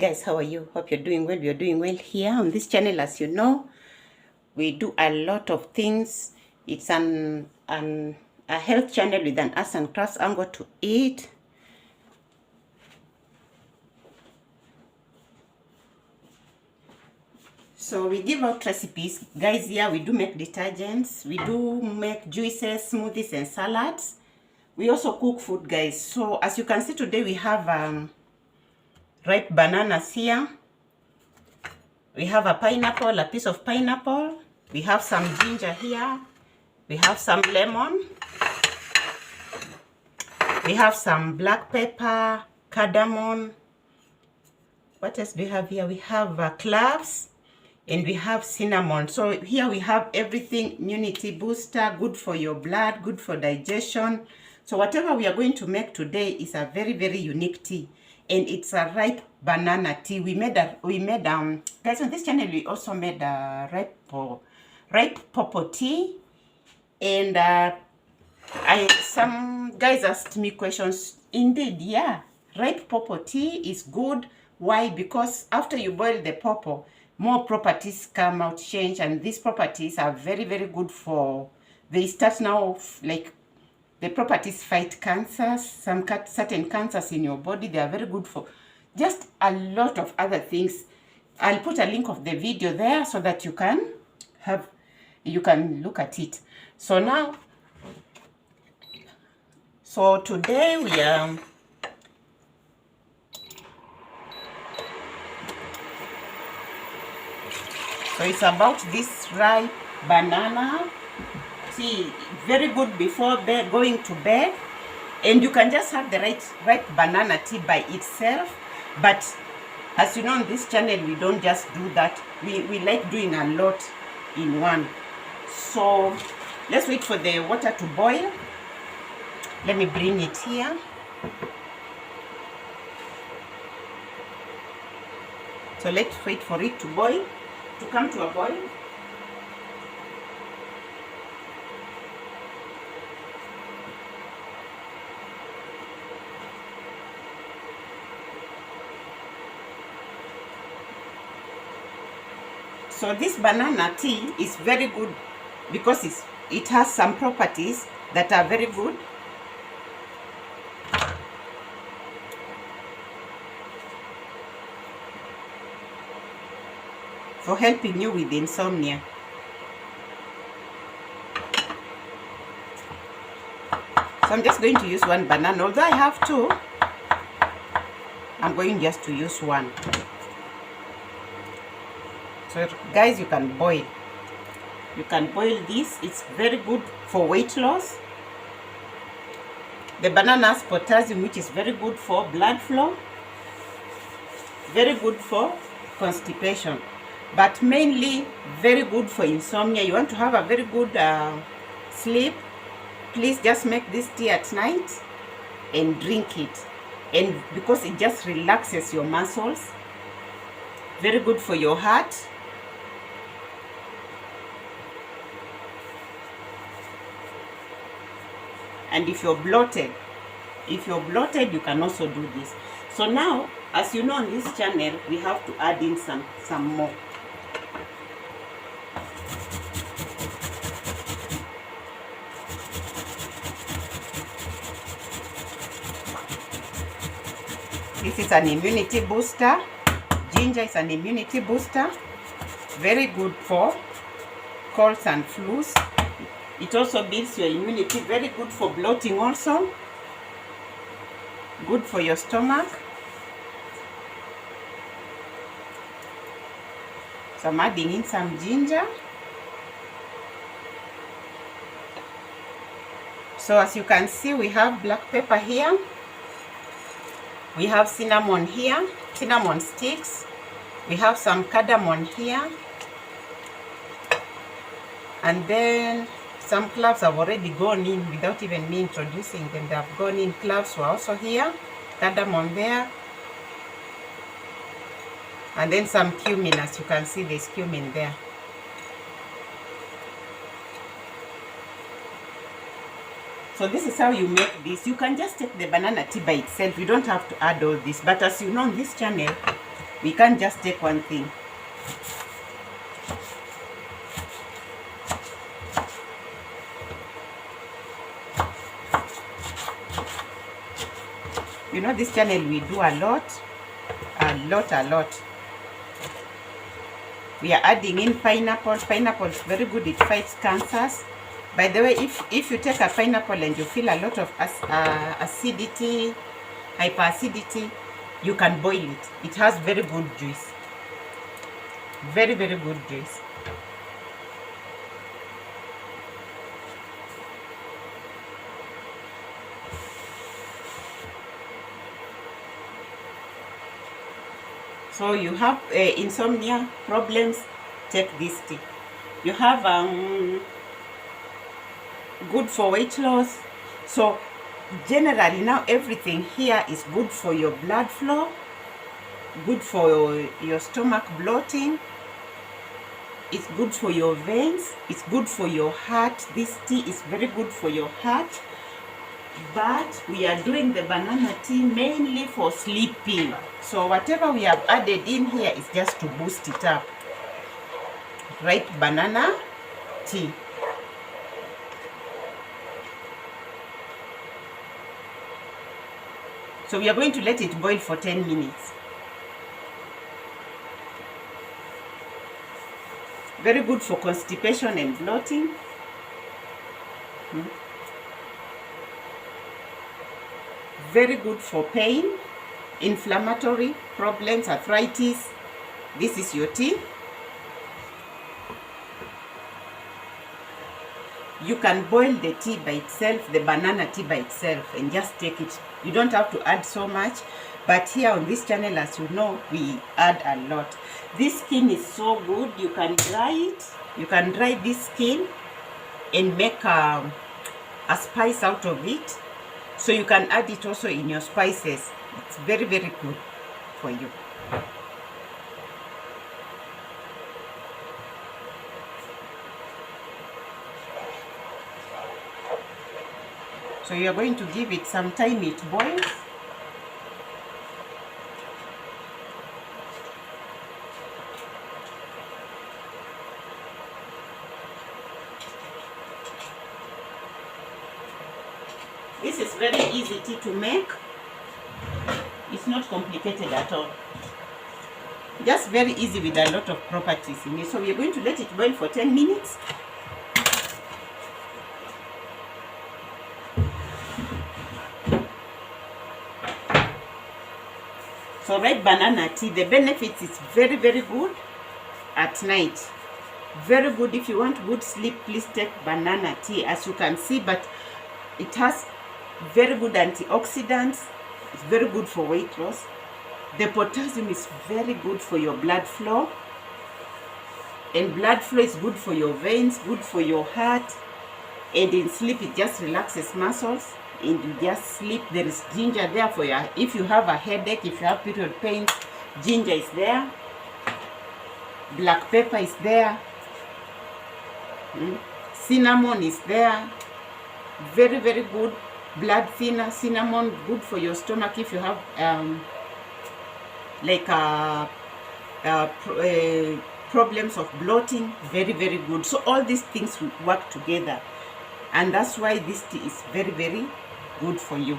guys, how are you? Hope you're doing well. We're doing well here on this channel. As you know, we do a lot of things. It's a health channel with an arts and crafts angle to it. So we give out recipes, guys. Here we do make detergents, we do make juices, smoothies, and salads. We also cook food, guys. So as you can see today, we have ripe bananas here. We have a pineapple, a piece of pineapple. We have some ginger here. We have some lemon. We have some black pepper, cardamom. What else do we have here? We have cloves, and we have cinnamon. So here we have everything: immunity booster, good for your blood, good for digestion. So whatever we are going to make today is a very, very unique tea, and it's a ripe banana tea. We made guys, on this channel we also made a ripe pawpaw tea, and some guys asked me questions. Indeed, yeah, ripe pawpaw tea is good. Why? Because after you boil the pawpaw, more properties come out, change, and these properties are very, very good for, they start now, like, the properties fight cancers, some certain cancers in your body. They are very good for just a lot of other things. I'll put a link of the video there so that you can look at it. So now, so today we are so it's about this ripe banana tea. Very good before bed, going to bed, and you can just have the ripe banana tea by itself. But as you know, on this channel we don't just do that. We like doing a lot in one. So let's wait for the water to boil. Let me bring it here. So let's wait for it to boil, to come to a boil. So this banana tea is very good because it has some properties that are very good. For helping you with insomnia. So I'm just going to use one banana. Although I have two, I'm going just to use one. So guys, you can boil. You can boil this. It's very good for weight loss. The banana has potassium, which is very good for blood flow. Very good for constipation. But mainly very good for insomnia. You want to have a very good sleep, please just make this tea at night and drink it. And because it just relaxes your muscles, very good for your heart. And if you're bloated, you can also do this. So now, as you know, on this channel we have to add in some more. This is an immunity booster. Ginger is an immunity booster. Very good for colds and flus. It also builds your immunity. Very good for bloating also. Good for your stomach. So I'm adding in some ginger. So as you can see, we have black pepper here. We have cinnamon here, cinnamon sticks. We have some cardamom here. And then some cloves have already gone in without even me introducing them. They have gone in. Cloves were also here. Cardamom there. And then some cumin. As you can see, there's cumin there. So this is how you make this. You can just take the banana tea by itself. You don't have to add all this. But as you know, on this channel, We can't just take one thing. You know, this channel we do a lot. We are adding in pineapple. Pineapple is very good, it fights cancers. By the way, if you take a pineapple and you feel a lot of acidity, hyperacidity, you can boil it. It has very good juice. Very, very good juice. So you have insomnia problems, take this tea. You have good for weight loss. So generally now everything here is good for your blood flow, good for your stomach bloating, it's good for your veins, it's good for your heart. This tea is very good for your heart. But we are doing the banana tea mainly for sleeping. So whatever we have added in here is just to boost it up. Right, banana tea. So we are going to let it boil for 10 minutes. Very good for constipation and bloating. Very good for pain, inflammatory problems, arthritis. This is your tea. You can boil the tea by itself, the banana tea by itself, and just take it. You don't have to add so much. But here on this channel, as you know, we add a lot. This skin is so good. You can dry it. You can dry this skin and make a spice out of it. So you can add it also in your spices. It's very, very good for you. So you are going to give it some time it boils. This is very easy tea to make. It's not complicated at all. Just very easy with a lot of properties in it. So we are going to let it boil for 10 minutes. So red banana tea, the benefits is very, very good at night. Very good if you want good sleep, please take banana tea, as you can see, but it has very good antioxidants. It's very good for weight loss. The potassium is very good for your blood flow. And blood flow is good for your veins, good for your heart. And in sleep, it just relaxes muscles. And you just sleep. There is ginger there for you. If you have a headache, if you have period pains, ginger is there. Black pepper is there. Cinnamon is there. Very, very good. Blood thinner, cinnamon, good for your stomach if you have problems of bloating. Very, very good. So all these things will work together, and that's why this tea is very, very good for you.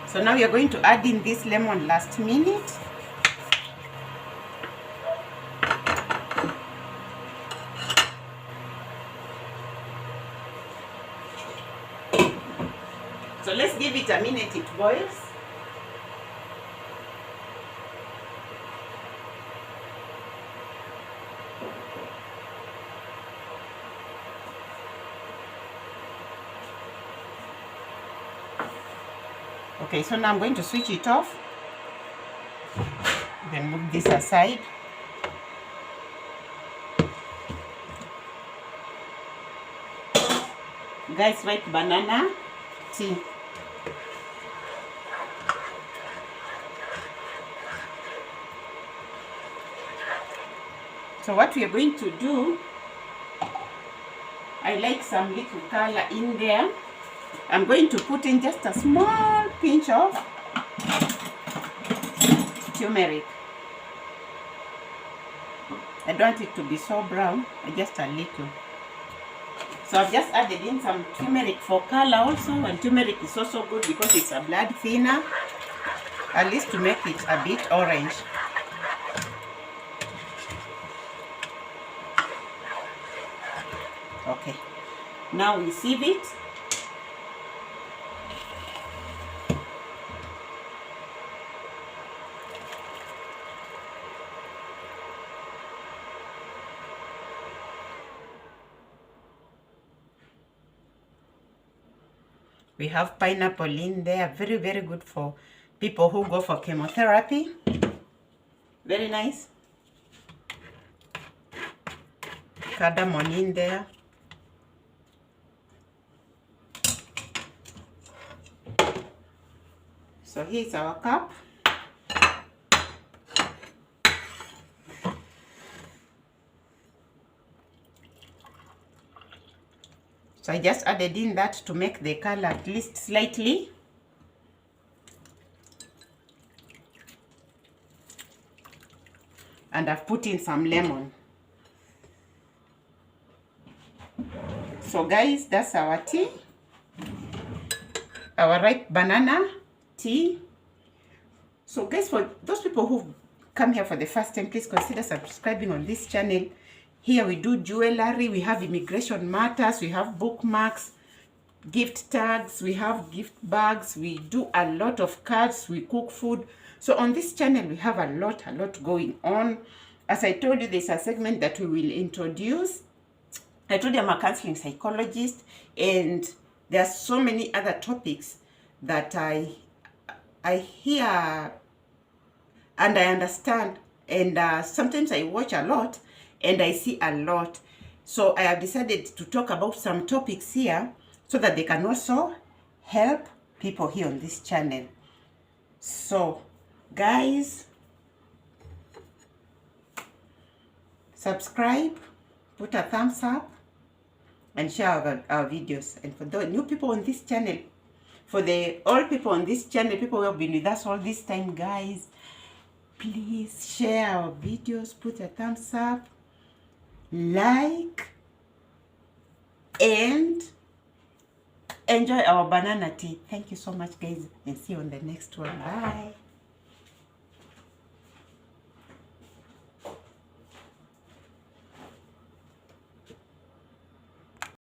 So now we are going to add in this lemon last minute. So let's give it a minute, it boils. Okay, so now I'm going to switch it off. Then move this aside. Guys, white banana tea. So what we are going to do, I like some little color in there. I'm going to put in just a small pinch of turmeric. I don't want it to be so brown, just a little. So I've just added in some turmeric for color also, and turmeric is also good because it's a blood thinner, at least to make it a bit orange. Okay, now we sieve it. We have pineapple in there, very, very good for people who go for chemotherapy. Very nice. Cardamom in there. So here's our cup. So I just added in that to make the color at least slightly. And I've put in some lemon. So guys, that's our tea. Our ripe banana tea. So guys, for those people who come here for the first time, please consider subscribing on this channel. Here we do jewelry, we have immigration matters, we have bookmarks, gift tags, we have gift bags, we do a lot of cards, we cook food. So on this channel we have a lot going on. As I told you, there's a segment that we will introduce. I told you I'm a counseling psychologist, and there are so many other topics that I hear and I understand, and sometimes I watch a lot and I see a lot. So I have decided to talk about some topics here so that they can also help people here on this channel. So guys, subscribe, put a thumbs up, and share our videos. And for the new people on this channel, for the old people on this channel, people who have been with us all this time, guys, please share our videos, put a thumbs up, like, and enjoy our banana tea. Thank you so much, guys, and see you on the next one. Bye.